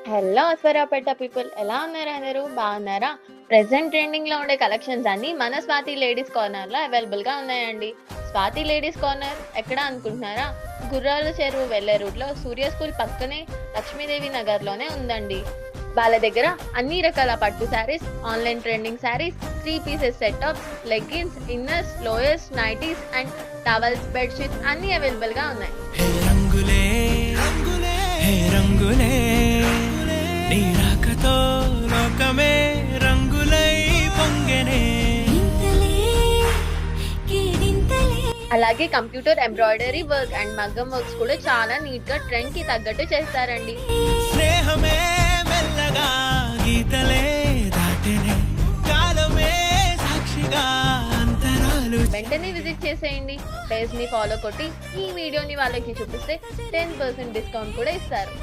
Hello Aswaraopeta people, ఎలా ఉన్నారు అందరూ? బాగున్నారా? ప్రెజెంట్ ట్రెండింగ్‌లో ఉండే కలెక్షన్స్ అన్నీ మన స్వాతి లేడీస్ కార్నర్‌లో అవైలబుల్‌గా ఉన్నాయండి. స్వాతి లేడీస్ కార్నర్ ఎక్కడ అనుకుంటున్నారా? గుర్రాల చెరువు వెళ్ళే రూట్‌లో సూర్య స్కూల్ పక్కనే లక్ష్మీదేవి నగర్‌లోనే ఉందండి. వాళ్ళ దగ్గర అన్ని రకాల పట్టు saris, online trending saris, 3 pieces set tops, leggings, inners, లోయర్స్, nighties and towels, bedsheets అన్నీ అవైలబుల్‌గా ఉన్నాయి. హే రంగులే రంగులే హే రంగులే నీ రాకతో లోకమే రంగులై పొంగెనే. అలాగే కంప్యూటర్ ఎంబ్రాయిడరీ వర్క్ అండ్ మగ్గం వర్క్స్ కూడా చాలా నీట్ గా ట్రెండ్ కి తగ్గట్టు చేస్తారండి. స్నేహమే మెల్లగా గీతలే దాటెనే, కాలమే సాక్షిగా అంతరాలు. వెంటనే విజిట్ చేసేయండి. పేజ్ ని ఫాలో కొట్టి ఈ వీడియోని వాళ్ళకి చూపిస్తే 10% డిస్కౌంట్ కూడా ఇస్తారు.